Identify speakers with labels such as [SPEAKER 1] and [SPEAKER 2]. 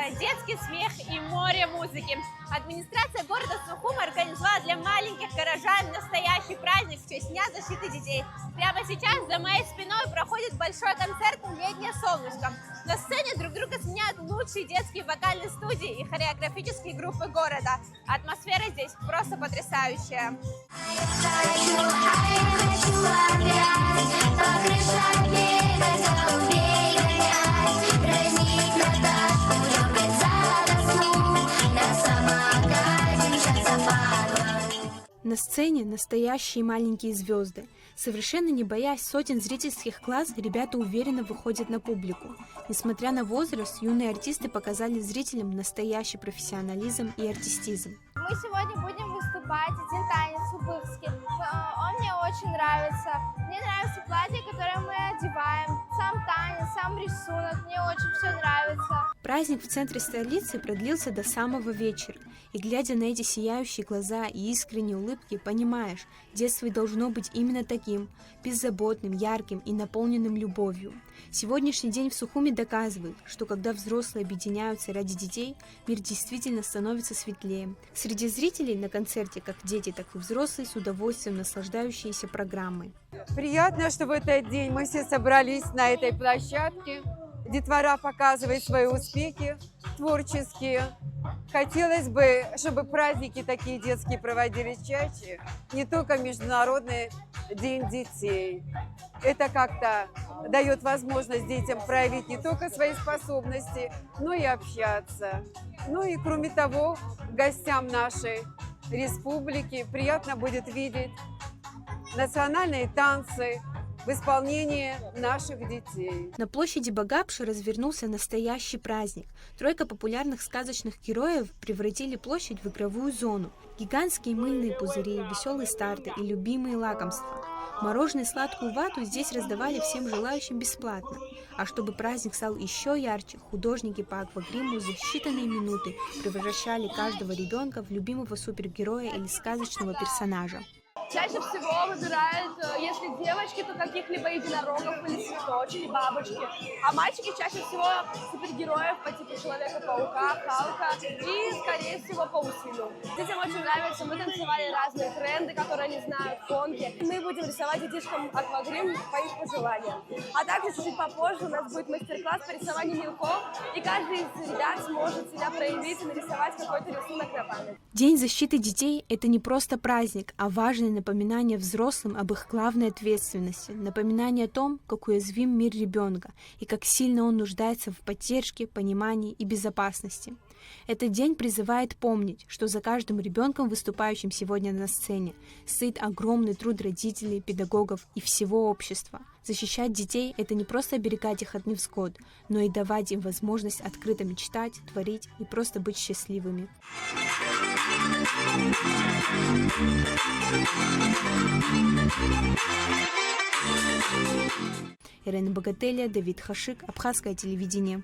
[SPEAKER 1] это детский смех и море музыки. Администрация города Сухуми организовала для маленьких горожан настоящий праздник в честь Дня защиты детей. Прямо сейчас за моей спиной проходит большой концерт «Летнее солнышко». На сцене друг друга сменяют лучшие детские вокальные студии и хореографические группы города. Атмосфера здесь просто потрясающая.
[SPEAKER 2] На сцене настоящие маленькие звезды. Совершенно не боясь сотен зрительских глаз, ребята уверенно выходят на публику. Несмотря на возраст, юные артисты показали зрителям настоящий профессионализм и артистизм.
[SPEAKER 3] Мы сегодня будем выступать один танец убыхский. Он мне очень нравится. Мне нравится платье, которое мы одеваем. Сам танец, сам рисунок. Мне очень все нравится.
[SPEAKER 2] Праздник в центре столицы продлился до самого вечера. И глядя на эти сияющие глаза и искренние улыбки, понимаешь, детство должно быть именно таким, беззаботным, ярким и наполненным любовью. Сегодняшний день в Сухуми доказывает, что когда взрослые объединяются ради детей, мир действительно становится светлее. Среди зрителей на концерте как дети, так и взрослые с удовольствием наслаждающиеся программой.
[SPEAKER 4] Приятно, что в этот день мы все собрались на этой площадке. Детвора показывает свои успехи творческие. Хотелось бы, чтобы праздники такие детские проводились чаще, не только Международный день детей. Это как-то дает возможность детям проявить не только свои способности, но и общаться. Ну и кроме того, гостям нашей республики приятно будет видеть национальные танцы в исполнении наших детей.
[SPEAKER 2] На площади Багапши развернулся настоящий праздник. Тройка популярных сказочных героев превратили площадь в игровую зону. Гигантские мыльные пузыри, веселые старты и любимые лакомства. Мороженое и сладкую вату здесь раздавали всем желающим бесплатно. А чтобы праздник стал еще ярче, художники по аквагриму за считанные минуты превращали каждого ребенка в любимого супергероя или сказочного персонажа.
[SPEAKER 5] Чаще всего выбирают, если девочки, то каких-либо единорогов или цветочки, бабочки. А мальчики чаще всего супергероев по типу Человека-паука, Халка и, скорее всего, Паутину. Детям очень нравится, мы танцевали разные тренды, которые они знают, фонки. Мы будем рисовать детишкам аквагрим по их пожеланиям. А также чуть-чуть попозже у нас будет мастер-класс по рисованию мелков, и каждый из ребят сможет себя проявить и нарисовать какой-то рисунок на память.
[SPEAKER 2] День защиты детей – это не просто праздник, а важный напоминание взрослым об их главной ответственности, напоминание о том, как уязвим мир ребенка и как сильно он нуждается в поддержке, понимании и безопасности. Этот день призывает помнить, что за каждым ребенком, выступающим сегодня на сцене, стоит огромный труд родителей, педагогов и всего общества. Защищать детей – это не просто оберегать их от невзгод, но и давать им возможность открыто мечтать, творить и просто быть счастливыми. Ирина Богателя, Давид Хашик, Абхазское телевидение.